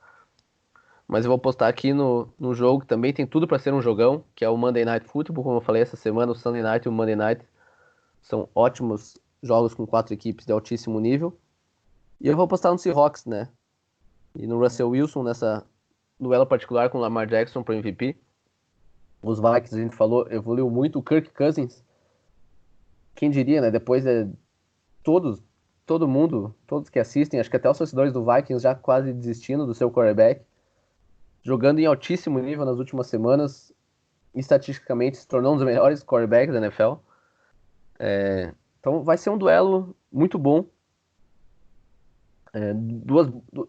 Mas eu vou apostar aqui no jogo que também tem tudo para ser um jogão, que é o Monday Night Football, como eu falei essa semana, o Sunday Night e o Monday Night são ótimos jogos com quatro equipes de altíssimo nível. E eu vou apostar no Seahawks, né? E no Russell Wilson nessa duelo particular com o Lamar Jackson para MVP. Os Vikings, a gente falou, evoluiu muito. O Kirk Cousins, quem diria, né? Depois todos, todo mundo, todos que assistem, acho que até os torcedores do Vikings já quase desistindo do seu quarterback, jogando em altíssimo nível nas últimas semanas, estatisticamente se tornou um dos melhores quarterbacks da NFL. Então vai ser um duelo muito bom.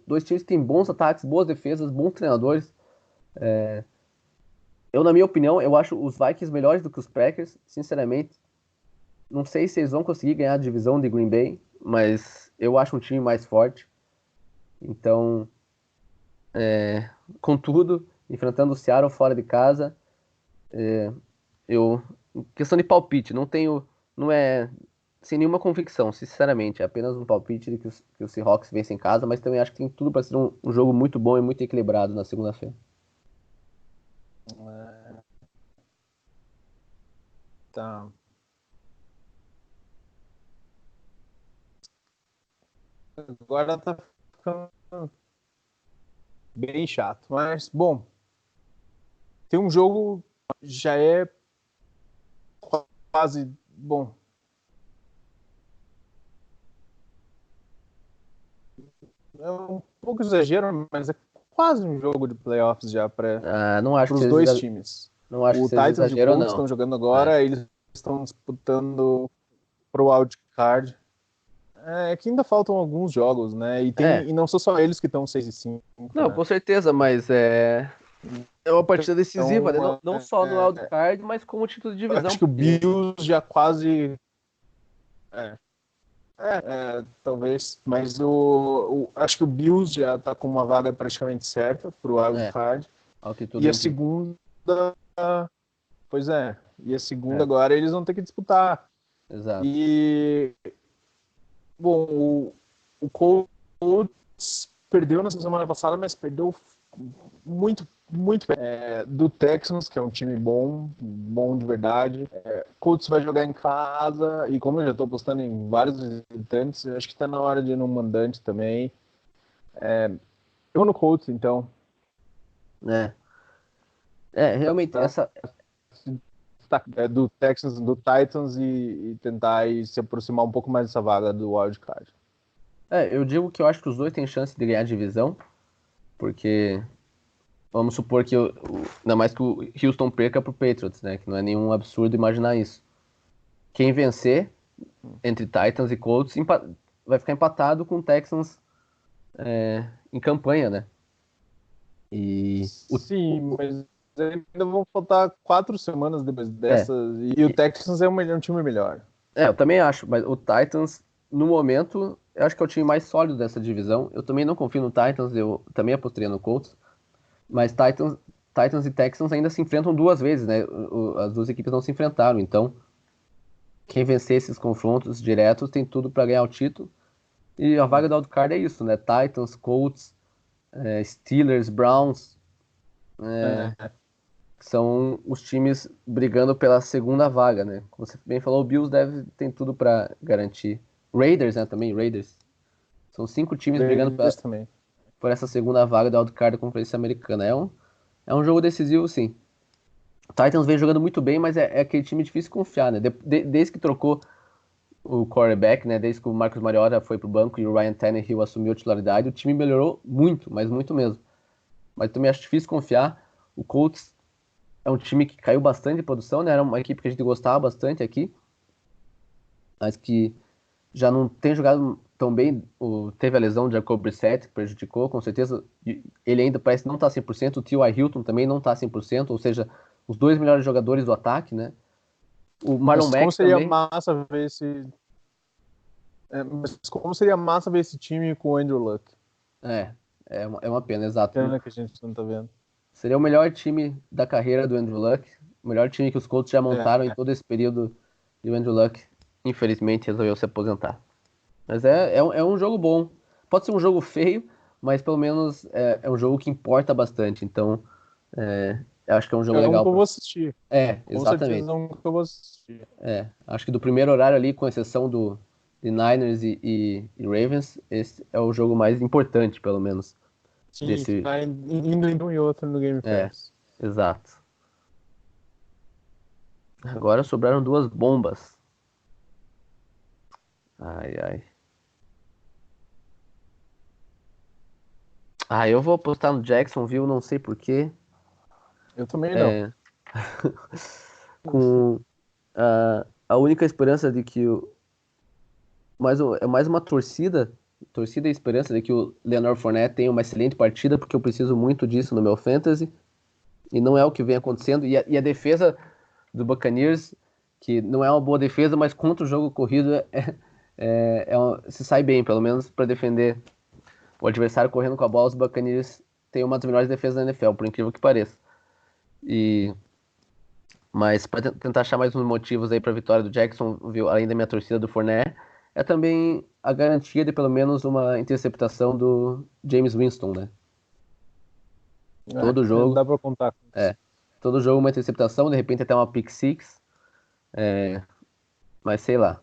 Dois times que têm bons ataques, boas defesas, bons treinadores. Na minha opinião, eu acho os Vikings melhores do que os Packers, sinceramente. Não sei se eles vão conseguir ganhar a divisão de Green Bay, mas eu acho um time mais forte. Então, contudo, enfrentando o Seattle fora de casa, eu. Questão de palpite, não é sem nenhuma convicção, sinceramente. É apenas um palpite de que os Seahawks vencem em casa, mas também acho que tem tudo para ser um jogo muito bom e muito equilibrado na segunda-feira. Tá. Agora tá ficando bem chato. Mas, bom, tem um jogo já é quase. Bom, é um pouco exagero, mas é quase um jogo de playoffs já para Não acho que os dois times. não acho que O seja Titans e o exagero, Colts não. estão jogando É, agora, eles estão disputando pro wild card. É que ainda faltam alguns jogos, né? é, E não são só eles que estão 6-5, não, né? com certeza, mas é uma partida decisiva, né? Não, Então, não só no wildcard, mas como título de divisão, acho que o porque Bills já quase. É, talvez. Mas acho que o Bills já está com uma vaga praticamente certa para o wild é, card. ao que tudo E a indica. segunda. Pois é. E a segunda É, agora eles vão ter que disputar. exato. E. Bom, o Colts perdeu na semana passada, mas perdeu muito, muito do Texans, que é um time bom, bom de verdade. Colts vai jogar em casa, e como eu já estou apostando em vários visitantes, eu acho que está na hora de ir no mandante também. Eu vou no Colts, então, É, realmente, do Texans, do Titans e tentar aí se aproximar um pouco mais dessa vaga do wildcard. eu digo que eu acho que os dois têm chance de ganhar a divisão, porque vamos supor que, ainda mais que o Houston perca pro Patriots, né? Que não é nenhum absurdo imaginar isso. Quem vencer entre Titans e Colts vai ficar empatado com o Texans em campanha, né? E Sim, mas ainda vão faltar 4 semanas depois é, dessas. E o Texans é um time melhor. eu também acho, mas o Titans, no momento, eu acho que é o time mais sólido dessa divisão. Eu também não confio no Titans, eu também apostaria no Colts, mas Titans e Texans ainda se enfrentam duas vezes, né? As duas equipes não se enfrentaram, então quem vencer esses confrontos diretos tem tudo para ganhar o título. E a vaga do wildcard é isso, né? Titans, Colts, Steelers, Browns, É. são os times brigando pela segunda vaga, né? Como você bem falou, o Bills tem tudo para garantir. Raiders, né? Também Raiders. São 5 times brigando Raiders também. por essa segunda vaga da wildcard da Conferência Americana. É um jogo decisivo, sim. O Titans vem jogando muito bem, mas é aquele time difícil de confiar, né? Desde que trocou o quarterback, né? Desde que o Marcus Mariota foi pro banco e o Ryan Tannehill assumiu a titularidade, o time melhorou muito, mas muito mesmo. Mas também acho difícil confiar. O Colts é um time que caiu bastante de produção, né? Era uma equipe que a gente gostava bastante aqui, mas que já não tem jogado tão bem. Teve a lesão de Jacob Brissett, que prejudicou, com certeza. Ele ainda parece não estar 100%. O T.Y. Hilton também não está 100%, ou seja, os dois melhores jogadores do ataque, né? O Marlon Mas como Mack seria também. massa ver mas como seria massa ver esse time com o Andrew Luck? É uma pena, exato. Pena que a gente não tá vendo. Seria o melhor time da carreira do Andrew Luck, o melhor time que os Colts já montaram em É. todo esse período. E o Andrew Luck, infelizmente, resolveu se aposentar. Mas é um jogo bom. Pode ser um jogo feio, mas pelo menos é um jogo que importa bastante. Então, eu acho que é um jogo É um legal. que eu vou assistir. Com certeza Exatamente. é um que eu vou assistir. Acho que do primeiro horário ali, com exceção de Niners e Ravens, esse é o jogo mais importante, pelo menos, Sim, desse. tá indo entre um e outro no Game É, Pass. exato. Agora sobraram duas bombas. Ai, ai. Eu vou apostar no Jacksonville, não sei por quê. Eu também não. É, com a única esperança de que é mais uma torcida e esperança de que o Leonard Fournette tenha uma excelente partida, porque eu preciso muito disso no meu fantasy, e não é o que vem acontecendo. E a defesa do Buccaneers, que não é uma boa defesa, mas contra o jogo corrido se sai bem, pelo menos para defender o adversário correndo com a bola. Os Buccaneers têm uma das melhores defesas da NFL, por incrível que pareça. Mas para tentar achar mais uns motivos aí para a vitória do Jacksonville, além da minha torcida do Fournette, é também a garantia de pelo menos uma interceptação do James Winston, né? Todo jogo, Dá pra contar com isso. é, todo jogo uma interceptação, de repente até uma pick six, mas sei lá.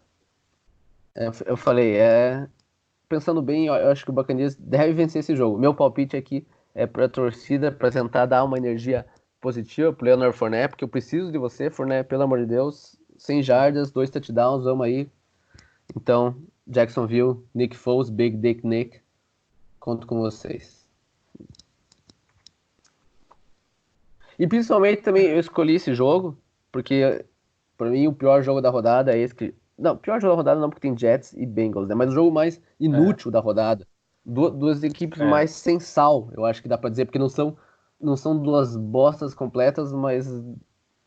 Eu falei, pensando bem, eu acho que o Buccaneers deve vencer esse jogo. Meu palpite aqui é para a torcida, para tentar dar uma energia positiva pro Leonard Fournette, porque eu preciso de você, Fournette, pelo amor de Deus. 100 jardas, 2 touchdowns, vamos aí. Então, Jacksonville, Nick Foles, Big Dick Nick, conto com vocês. E principalmente também eu escolhi esse jogo, porque para mim o pior jogo da rodada é esse que. Não, pior jogo da rodada não, porque tem Jets e Bengals, né? Mas o jogo mais É, inútil da rodada. Duas equipes é. mais sem sal, eu acho que dá pra dizer, porque não são duas bostas completas, mas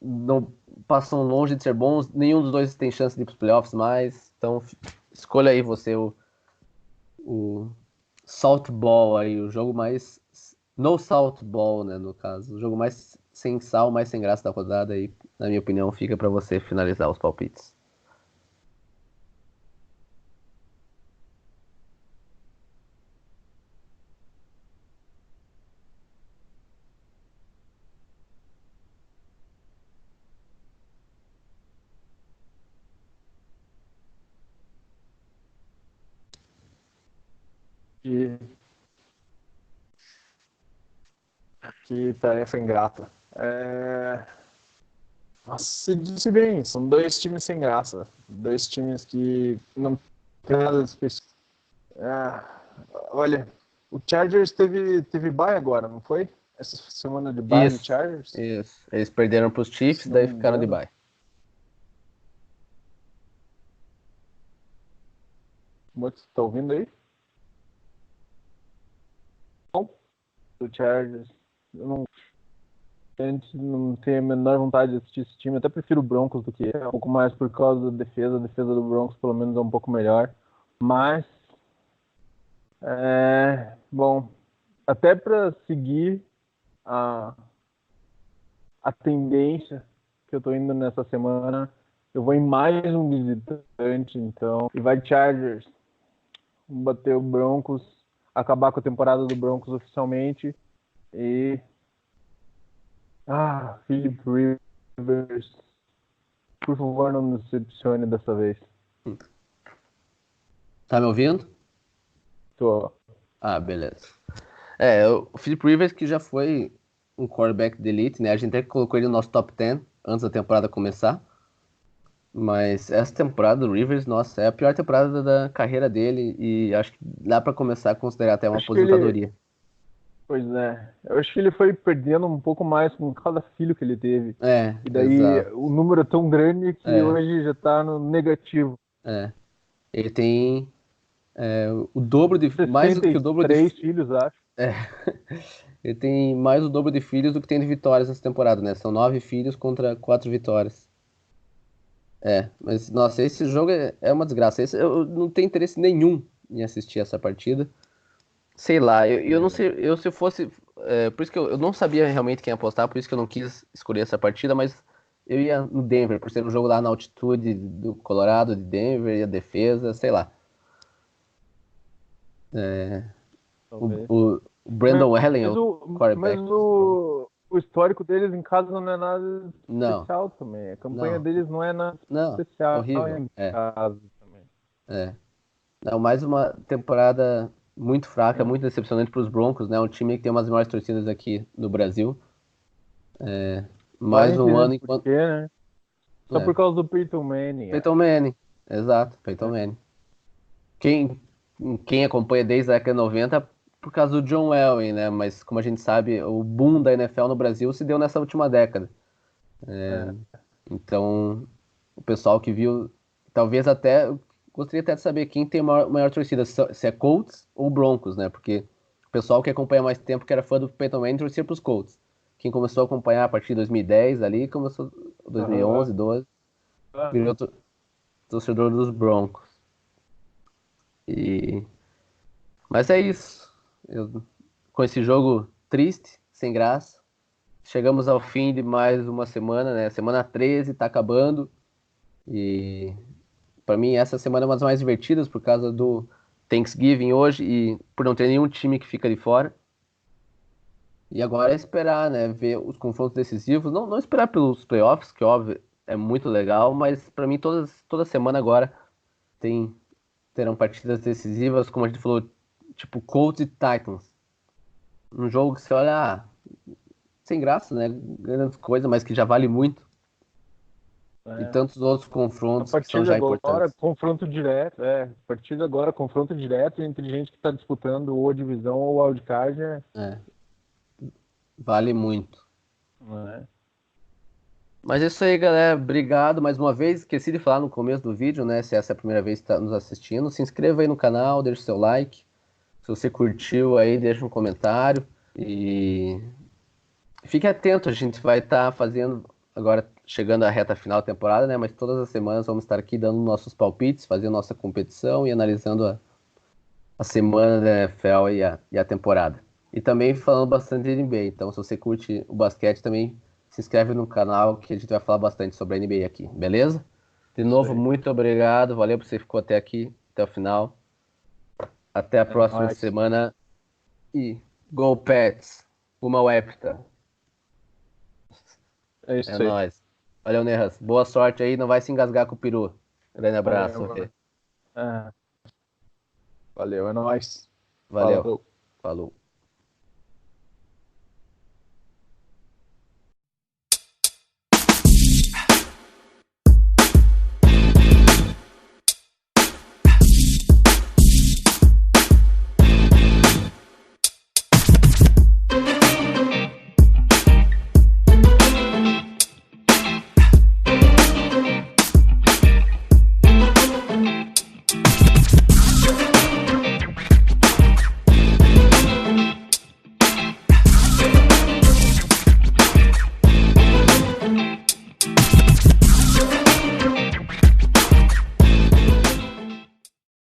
não passam longe de ser bons. Nenhum dos dois tem chance de ir pros playoffs mais. Então, escolha aí você o Salt Ball aí, o jogo mais. No Salt Ball, né, no caso. O jogo mais sem sal, mais sem graça da rodada aí, na minha opinião, fica pra você finalizar os palpites. Que, que tarefa ingrata. Nossa, você disse bem, são dois times sem graça. Dois times que não tem nada de especial. Olha, o Chargers teve bye agora, não foi? Essa semana de bye no Isso, Chargers? isso. Eles perderam pros Chiefs, Se não daí me ficaram de engano. bye. Você tá ouvindo aí? Bom, do Chargers. Eu não, a gente não tem a menor vontade de assistir esse time. Eu até prefiro o Broncos do que ele. Um pouco mais por causa da defesa. A defesa do Broncos, pelo menos, é um pouco melhor. Mas, bom, até para seguir a tendência que eu tô indo nessa semana, eu vou em mais um visitante, então, e vai Chargers. Vamos bater o Broncos, acabar com a temporada do Broncos oficialmente e Philip Rivers, por favor, não me decepcione dessa vez. Tá me ouvindo? Tô. Beleza. O Philip Rivers, que já foi um quarterback de elite, né? A gente até colocou ele no nosso top 10 antes da temporada começar. Mas essa temporada do Rivers, nossa, é a pior temporada da carreira dele e acho que dá pra começar a considerar até uma aposentadoria. Pois é, eu acho que ele foi perdendo um pouco mais com cada filho que ele teve. E daí Exato. o número é tão grande que hoje já tá no negativo. Ele tem o dobro de... mais do que o dobro de... 63 filhos, acho. Ele tem mais o dobro de filhos do que tem de vitórias essa temporada, né? São 9 filhos contra 4 vitórias. Mas, nossa, esse jogo é uma desgraça. Eu não tenho interesse nenhum em assistir essa partida. Sei lá, eu não sei, se fosse... por isso que eu não sabia realmente quem apostar, por isso que eu não quis escolher essa partida, mas eu ia no Denver, por ser um jogo lá na altitude do Colorado, de Denver, e a defesa, sei lá. O Brandon Allen, Mas o quarterback. o histórico deles em casa não é nada Não, especial também. A campanha não, deles não é nada não, especial horrível. em casa também. Não, mais uma temporada muito fraca, muito decepcionante para os Broncos, né? Um time que tem umas maiores torcidas aqui no Brasil. Vai Mais um entender ano por enquanto. quê, né? Só por causa do Peyton Manning. Peyton Manning, exato, Peyton Manning. Quem, quem acompanha desde a década de 90 por causa do John Elway, né? Mas como a gente sabe, o boom da NFL no Brasil se deu nessa última década. Então, o pessoal que viu, talvez até, gostaria até de saber quem tem maior torcida, se é Colts ou Broncos, né? Porque o pessoal que acompanha mais tempo, que era fã do Peyton Manning, torcia para os Colts. Quem começou a acompanhar a partir de 2010 ali, começou 2011, 12, virou torcedor dos Broncos. E... Mas é isso. Com esse jogo triste, sem graça, chegamos ao fim de mais uma semana, né? Semana 13 tá acabando. E para mim essa semana é uma das mais divertidas por causa do Thanksgiving hoje e por não ter nenhum time que fica de fora. E agora é esperar, né? Ver os confrontos decisivos. Não esperar pelos playoffs, que óbvio é muito legal, mas para mim toda semana agora terão partidas decisivas, como a gente falou, tipo Colts e Titans. Um jogo que você olha, sem graça, né? Grande coisa, mas que já vale muito. E tantos outros A confrontos que partir são de já agora, importantes. confronto direto. A partir de agora, confronto direto entre gente que está disputando ou a divisão ou o wildcard. Vale muito. Né? Mas é isso aí, galera. Obrigado mais uma vez. Esqueci de falar no começo do vídeo, né? Se essa é a primeira vez que está nos assistindo, se inscreva aí no canal, deixa o seu like. Se você curtiu aí, deixa um comentário. E fique atento, a gente vai estar fazendo, agora chegando à reta final da temporada, né? Mas todas as semanas vamos estar aqui dando nossos palpites, fazendo nossa competição e analisando a semana da NFL e a temporada. E também falando bastante de NBA. Então, se você curte o basquete, também se inscreve no canal que a gente vai falar bastante sobre a NBA aqui, beleza? De novo, muito obrigado. Valeu por você ficou até aqui, até o final. Até a próxima Nóis. semana. E Go Pets! Uma Wepta. É É isso aí. nóis. Valeu, Nerras. Boa sorte aí. Não vai se engasgar com o peru. Grande abraço. Valeu, valeu, é nóis. Valeu. Falou. Falou.